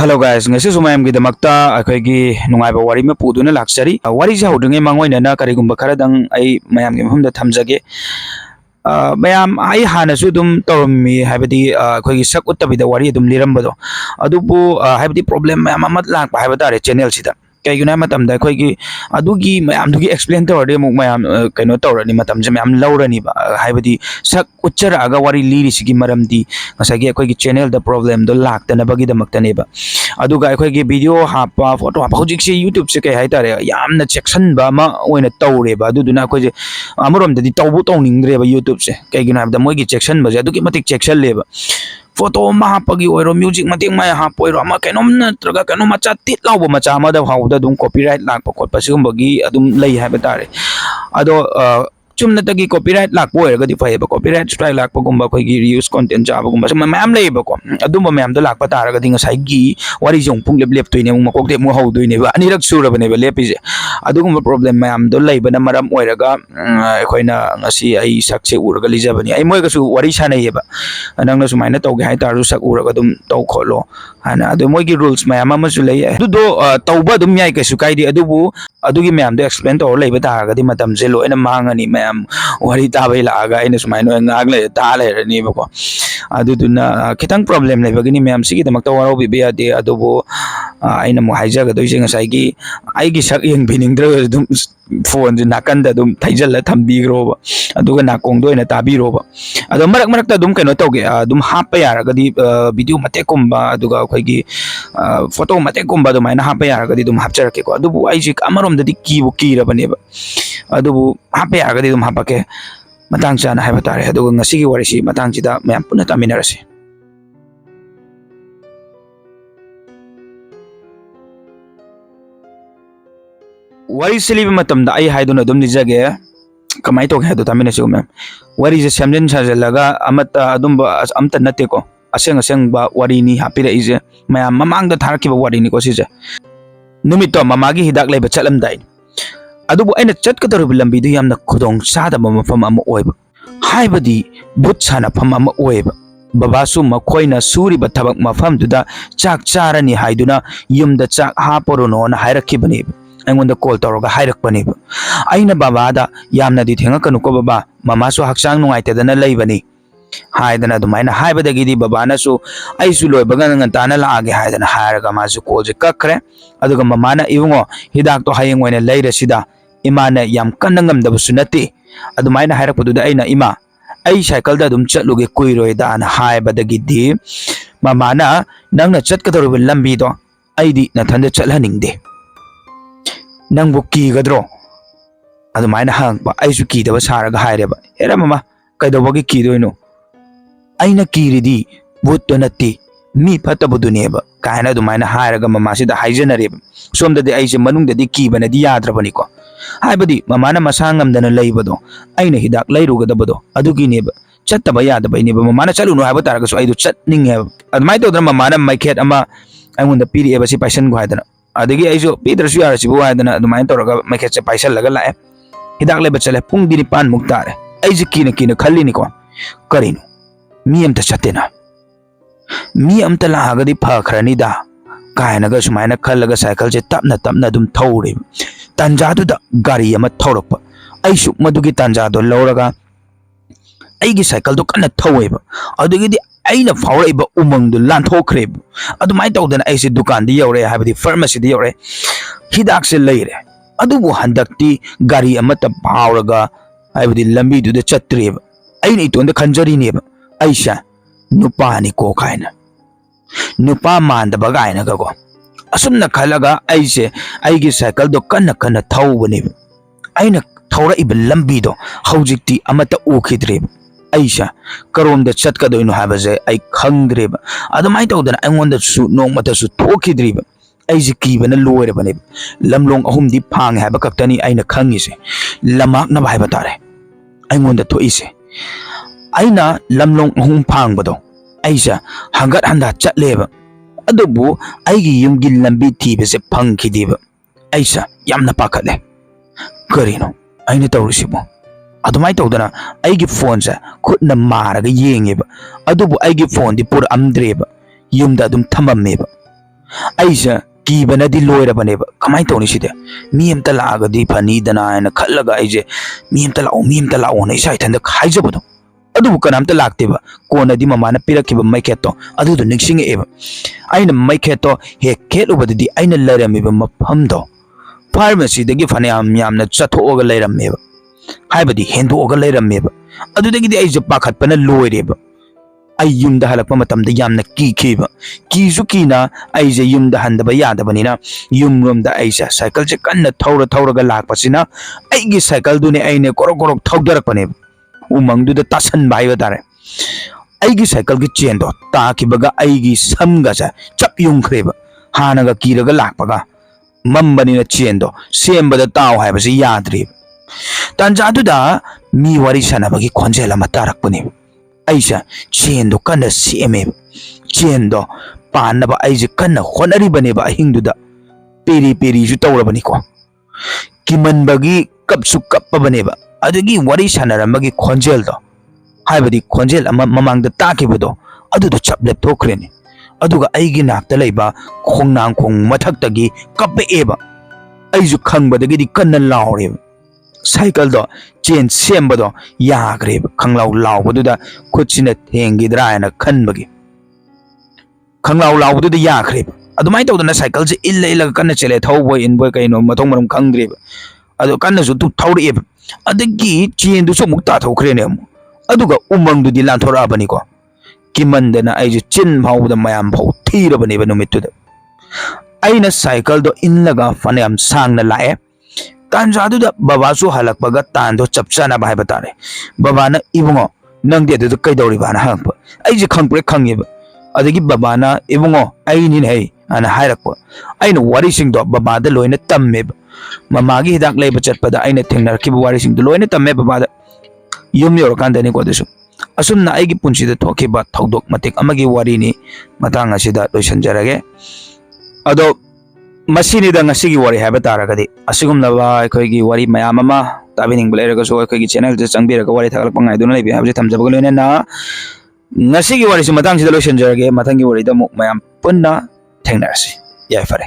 Hello guys, ngasi sumayam gi damakta akhoi gi nungai ba wari ma puduna laksari wari ja hodringe mangoi na karigumba kharadang ai mayam gi mhamda thamjage mayam ai hana su dum tormi habadi akhoi gi sak uttabida wari dum lirambado adubu habadi problem mayam amat lak ba habada re channel sida kaiguna matam da akhoi gi adugi mayam dugi explain tawre muk mayam kaino tawrani matam je mayam lawrani ba habadi sak uchara aga wari liri sigi maramdi ngasagi akhoi gi channel da problem do laktana bagi damakta ne ba aduga akhoi gi video hapa photo hapa hojik se youtube se kai haitare yamna section ba ma oina tawre ba aduduna akhoi je amorom da di tawbu tawningre ba youtube se kaiguna da moigi section ba adugi matik section le ba photo ma hapagi oiro music matik ma hapoiro ama kenom na traga kenom macha tit lawo macha ma da hawda dum copyright lakpa khotpa sigumba adum lei haiba tare ado chumna tagi copyright lakpo erga di fai ba copyright strike lakpa gumba khoi gi reuse content jaba gumba sama mayam lei ba ko adum mayam do lakpa tara ga dinga sai gi wari jong pung lep lep toine mu makok de mu hau doine ba anirak sura bane ba lepi je adugumba problem mayam do lei ba na maram oiraga khoina ngasi ai sakse urga lija bani ai moi ga su wari sanai ba nangna sumaina tawge hai taru sak urga dum taw kholo hana adu moi gi rules mayam ama su lei du do tawba dum yai ka su kai di adubu adugi mayam do explain to lei ba ta ga di matam je lo ena mangani mayam wari ta bai la ga ina sumaino ngak le ta le ni ba ko adu duna kitang problem le ba gini mayam sigi damak to waro bi be ade adubu aina mo haija ga do je ngasai gi ai gi sak yeng bining dra dum phone je nakan da dum thaijal la thambi gro ba aduga na kong do ina tabi ro ba adu marak marak ta dum keno tawge dum hapa yara ga di video mate komba aduga khoi gi photo mate komba do maina hapa yara ga di dum hapchar ke ko adubu ai ji amarom da di ki bu ki ra bane ba adubu hapa yara ga di dum hapa ke matang chana hai batare aduga ngasi gi wari si matang chida mayam puna taminarasi wari selibi matam da ai haiduna dum dijage kamai to hadu tamina si ma'am wari je samjen sajalaga amata adumba amta nate ko aseng aseng ba wari ni hapira ije mayam mamang da tharki ba wari ni ko si je numito mamagi hidak leba chalam dai adubu aina chatkadaru lambi du yamna khudong sada mafam ama oiba haibadi but sana pham ama oiba babasu makhoina suri ba thabak mafam duda chak charani haiduna yumda chak haporono na hairakibani aingonda call toroga hairakpani aina baba da yamna di thenga kanu ko baba mama so haksang nungai te dana leibani haidana dumaina haibadagi di baba na so ai su loi bagan ngan tana la age haidana hairaga ma su call je kakre aduga mama na ibungo hidak to hayeng oina leira sida imana yam kanangam da sunati adumaina hairakpudu da aina ima ai cycle da dum chatluge kuiroi da na haibadagi di mama na nangna chatkadaru lambi do aidi na thanda chalhaningde nang bu ki gadro adumaina hang ba aisu ki da saraga haireba era mama kaidawagi ki doino aina ki ridi but to natti mi phatabuduneba kaina adumaina hairaga mama sida haijanareba somda de aise manung da di ki bana di yadrabani ko haibadi mama na masangam dana leibado aina hidak leiruga dabado adugi neba chattaba yadaba ineba mama na chaluno haiba taraga so aidu chatning heba adumai to dra mama na maiket ama aingonda piri eba si paisen go haidana adagi aiso pidrasu yara sibu haidana adumai toroga maiket se paisen laga lae hidak leba chale pung dini pan muktare aise kina kina khalli ni ko karino mi amta chatena mi amta la agadi phakhrani da kaina ga sumaina khallaga cycle je tapna tapna dum thawre tanja du da gari ama thawrakpa aisu madugi tanja do lawraga aigi cycle do kana thaweba adagi di aina fauraiba umang du lanthokre adumai tawdana aise dukan di yore habadi pharmacy di yore hidak se leire adubu handakti gari amata bhauraga habadi lambi du da chatreba aina itonda khanjari neba aisha nupani ko kaina nupa manda bagaina ga ko asumna khalaga aise aigi cycle do kana kana thawbani aina thawra iba lambi do hawjikti amata ukhidre aisha karom da chatka do ino habaje ai khangdreba adumai tawdana aingonda su nongmata su thokidriba aise kibana loire bane lamlong ahum di phang haba kaktani aina khangise lamak na bhaiba tare aingonda thoise aina lamlong ahum phang bado aisha hangat handa chatleba adubu aigi yumgi lambi thibese phangkhideba aisha yamna pakhale karino aina tawrisibo adumai tawdana aigi phone sa khutna maraga yengeba adubu aigi phone di pur amdreba yumda dum thamameba ꯑꯩꯁꯦ ꯀꯤꯕꯅꯗꯤ ꯂꯣꯏꯔꯕꯅꯦꯕ ꯀꯃꯥꯏꯅ ꯇꯧꯅꯤ ꯁꯤꯗꯤ ꯃꯤ ꯑꯃꯇ ꯂꯥꯛꯑꯒꯗꯤ ꯐꯅꯤꯗꯅ ꯍꯥꯏꯅ ꯈꯜꯂꯒ ꯑꯩꯁꯦ ꯃꯤ ꯑꯃꯇ ꯂꯥꯛꯑꯣꯅ ꯏꯁꯥ ꯏꯊꯟꯇ ꯍꯥꯏꯖꯕꯗꯣ ꯑꯗꯨꯕꯨ ꯀꯅꯥꯝꯇ ꯂꯥꯛꯇꯦꯕ ꯀꯣꯟꯅꯗꯤ ꯃꯃꯥꯅ ꯄꯤꯔꯛꯈꯤꯕ ꯃꯩꯈꯦꯠꯇꯣ ꯑꯗꯨꯗꯣ ꯅꯤꯡꯁꯤꯡꯉꯛꯑꯦꯕ ꯑꯩꯅ ꯃꯩꯈꯦꯠꯇꯣ ꯍꯦꯛ ꯈꯦꯠꯂꯨꯕꯗꯗꯤ ꯑꯩꯅ ꯂꯩꯔꯝꯃꯤꯕ ꯃꯐꯝꯗꯣ ꯐꯥꯔꯃꯥꯁꯤꯗꯒꯤ ꯐꯅꯌꯥꯝ ꯌꯥꯝꯅ ꯆꯠꯊꯣꯛꯑꯒ ꯂꯩꯔꯝꯃꯦꯕ ꯍꯥꯏꯕꯗꯤ ꯍꯦꯟꯗꯣꯛꯑꯒ ꯂꯩꯔꯝꯃꯦꯕ ꯑꯗꯨꯗꯒꯤꯗꯤ ꯑꯩꯁꯦ ꯄꯥꯈꯠꯄꯅ ꯂꯣꯏꯔꯦꯕ ꯑꯩ ꯌꯨꯝꯗ ꯍꯜꯂꯛꯄ ꯃꯇꯝꯗ ꯌꯥꯝꯅ ꯀꯤꯈꯤꯕ ꯀꯤꯁꯨ ꯀꯤꯅ ꯑꯩꯁꯦ ꯌꯨꯝꯗ ꯍꯟꯗꯕ ꯌꯥꯗꯕꯅꯤ나 ꯌꯨꯝꯔꯣꯝꯗ ꯑꯩꯁꯦ ꯁꯥꯏꯀꯜꯁꯦ ꯀꯟꯅ ꯊꯧꯔꯒ ꯂꯥꯛꯄꯁꯤꯅ ꯑꯩꯒꯤ ꯁꯥꯏꯀꯜꯗꯨꯅꯦ ꯑꯩꯅ ꯀꯣꯔꯣꯛ ꯊꯧꯗꯔꯛꯄꯅꯦꯕ ꯎꯃꯪꯗꯨꯗ ꯇꯥꯁꯟꯕ ꯍꯥꯏꯕ ꯇꯥꯔꯦ ꯑꯩꯒꯤ ꯁꯥꯏꯀꯜꯒꯤ ꯆꯦꯟꯗꯣ ꯇꯥꯈꯤꯕꯒ ꯑꯩꯒꯤ ꯁꯝꯒꯁꯦ ꯆꯞ ꯌꯨꯡꯈ꯭ꯔꯦꯕ ꯍꯥꯟꯅꯒ ꯀꯤꯔꯒ ꯂꯥꯛꯄꯒ ꯃꯝꯕꯅꯤꯅ ꯆꯦꯟꯗꯣ ꯁꯦꯝꯕꯗ ꯇꯥꯎ ꯍꯥꯏꯕꯁꯤ ꯌꯥꯗ꯭ꯔꯦꯕ ꯇꯥꯟꯖꯥꯗꯨꯗ ꯃꯤ ꯋꯥꯔꯤ ꯁꯥꯟꯅꯕꯒꯤ ꯈꯣꯟꯖꯦꯜ ꯑꯃ ꯇꯥꯔꯛꯄꯅꯦꯕ ꯑꯩꯁꯦ ꯆꯦꯟꯗꯣ ꯀꯟꯅ ꯁꯦꯝꯃꯦꯕ ꯆꯦꯟꯗꯣ ꯄꯥꯟꯅꯕ ꯑꯩꯁꯦ ꯀꯟꯅ ꯍꯣꯠꯅꯔꯤꯕꯅꯦꯕ ꯑꯍꯤꯡꯗꯨꯗ ꯄꯦꯔꯤꯁꯨ ꯇꯧꯔꯕꯅꯤꯀꯣ ꯀꯤꯃꯟꯕꯒꯤ ꯀꯞꯁꯨ ꯀꯞꯄꯕꯅꯦꯕ ꯑꯗꯒꯤ ꯋꯥꯔꯤ ꯁꯥꯟꯅꯔꯝꯕꯒꯤ ꯈꯣꯟꯖꯦꯜꯗꯣ ꯍꯥꯏꯕꯗꯤ ꯈꯣꯟꯖꯦꯜ ꯑꯃ ꯃꯃꯥꯡꯗ ꯇꯥꯈꯤꯕꯗꯣ ꯑꯗꯨꯗꯣ ꯆꯞ ꯂꯦꯞꯊꯣꯛꯈ꯭ꯔꯦꯅꯦ ꯑꯗꯨꯒ ꯑꯩꯒꯤ ꯅꯥꯛꯇ ꯂꯩꯕ ꯈꯣꯡꯅꯥꯡꯈꯣꯡ ꯃꯊꯛꯇꯒꯤ ꯀꯞꯄꯛꯑꯦꯕ ꯑꯩꯁꯨ ꯈꯪꯕꯗꯒꯤꯗꯤ ꯀꯟꯅ ꯂꯥꯎꯔꯦꯕ ꯁꯥꯏꯀꯜꯗꯣ ꯆꯦꯟ ꯁꯦꯝꯕꯗꯣ ꯌꯥꯈ꯭ꯔꯦꯕ ꯈꯪꯂꯥꯎ ꯂꯥꯎꯕꯗꯨꯗ ꯈꯨꯠꯁꯤꯅ ꯊꯦꯡꯈꯤꯗ꯭ꯔꯥ ꯍꯥꯏꯅ ꯈꯟꯕꯒꯤ ꯈꯪꯂꯥꯎ ꯂꯥꯎꯕꯗꯨꯗ ꯌꯥꯈ꯭ꯔꯦꯕ ꯑꯗꯨꯃꯥꯏꯅ ꯇꯧꯗꯅ ꯁꯥꯏꯀꯜꯁꯦ ꯏꯜꯂꯒ ꯀꯟꯅ ꯆꯦꯜꯂꯦ ꯊꯧꯕꯣꯏ ꯏꯟꯕꯣꯏ ꯀꯩꯅꯣ ꯃꯊꯣꯡ ꯃꯔꯝ ꯈꯪꯗ꯭ꯔꯦꯕ ꯑꯗꯣ ꯀꯟꯅꯁꯨ ꯊꯧꯔꯛꯑꯦꯕ ꯑꯗꯒꯤ ꯆꯦꯟꯗꯨꯁꯨ ꯑꯃꯨꯛ ꯇꯥꯊꯣꯛꯈ꯭ꯔꯦꯅꯦ ꯑꯃꯨꯛ ꯑꯗꯨꯒ ꯎꯃꯪꯗꯨꯗꯤ ꯂꯥꯟꯊꯣꯔꯛꯑꯕꯅꯤꯀꯣ ꯀꯤꯃꯟꯗꯅ ꯑꯩꯁꯦ ꯆꯤꯟ ꯐꯥꯎꯕꯗ ꯃꯌꯥꯝ ꯐꯥꯎ ꯊꯤꯔꯕꯅꯦꯕ ꯅꯨꯃꯤꯠꯇꯨꯗ ꯑꯩꯅ ꯁꯥꯏꯀꯜꯗꯣ ꯏꯜꯂꯒ ꯐꯅꯌꯥꯝ ꯁꯥꯡꯅ ꯂꯥꯛꯑꯦ ꯇꯥꯟꯖꯥꯗꯨꯗ ꯕꯕꯥꯁꯨ ꯍꯜꯂꯛꯄꯒ ꯇꯥꯟꯗꯣ ꯆꯞ ꯆꯥꯅꯕ ꯍꯥꯏꯕ ꯇꯥꯔꯦ ꯕꯕꯥꯅ ꯏꯕꯨꯡꯉꯣ ꯅꯪꯗꯤ ꯑꯗꯨꯗ ꯀꯩꯗꯧꯔꯤꯕꯅ ꯍꯪꯉꯛꯄ ꯑꯩꯁꯦ ꯈꯪꯕ꯭ꯔꯦ ꯈꯪꯉꯦꯕ ꯑꯗꯒꯤ ꯕꯕꯥꯅ ꯏꯕꯨꯡꯉꯣ ꯑꯩꯅꯤꯅꯦ ꯍꯩ ꯑꯅ ꯍꯥꯏꯔꯛꯄ ꯑꯩꯅ ꯋꯥꯔꯤꯁꯤꯡꯗꯣ ꯕꯕꯥꯗ ꯂꯣꯏꯅ ꯇꯝꯃꯦꯕ ꯃꯃꯥꯒꯤ ꯍꯤꯗꯥꯛ ꯂꯩꯕ ꯆꯠꯄꯗ ꯑꯩꯅ ꯊꯦꯡꯅꯔꯛꯈꯤꯕ ꯋꯥꯔꯤꯁꯤꯡꯗꯣ ꯂꯣꯏꯅ ꯇꯝꯃꯦ ꯕꯕꯥꯗ ꯌꯨꯝ ꯌꯧꯔꯀꯥꯟꯗꯅꯤꯀꯣ ꯑꯗꯨꯁꯨ ꯑꯁꯨꯝꯅ ꯑꯩꯒꯤ ꯄꯨꯟꯁꯤꯗ ꯊꯣꯛꯈꯤꯕ ꯊꯧꯗꯣꯛ ꯃꯇꯦꯛ ꯑꯃꯒꯤ ꯋꯥꯔꯤꯅꯤ ꯃꯇꯥꯡ ꯑꯁꯤꯗ ꯂꯣꯏꯁꯤꯟꯖꯔꯒꯦ ꯑꯗꯣ ꯃꯁꯤꯅꯤꯗ ꯉꯁꯤꯒꯤ ꯋꯥꯔꯤ ꯍꯥꯏꯕ ꯇꯥꯔꯒꯗꯤ ꯑꯁꯤꯒꯨꯝꯂꯕ ꯑꯩꯈꯣꯏꯒꯤ ꯋꯥꯔꯤ ꯃꯌꯥꯝ ꯑꯃ ꯇꯥꯕꯤꯅꯤꯡꯕ ꯂꯩꯔꯒꯁꯨ ꯑꯩꯈꯣꯏꯒꯤ ꯆꯦꯅꯦꯜꯁꯤꯗ ꯆꯪꯕꯤꯔꯒ ꯋꯥꯔꯤ ꯊꯥꯒꯠꯂꯛꯄ ꯉꯥꯏꯗꯨꯅ ꯂꯩꯕꯤꯌꯨ ꯍꯥꯏꯕꯁꯤ ꯊꯝꯖꯕꯒ ꯂꯣꯏꯅꯅ ꯉꯁꯤꯒꯤ ꯋꯥꯔꯤꯁꯤ ꯃꯇꯥꯡꯁꯤꯗ ꯂꯣꯏꯁꯤꯟꯖꯔꯒꯦ ꯃꯊꯪꯒꯤ ꯋꯥꯔꯤꯗ ꯑꯃꯨꯛ ꯃꯌꯥꯝ ꯄꯨꯟꯅ ꯊꯦꯡꯅꯔꯁꯤ ꯌꯥꯏꯐꯔꯦ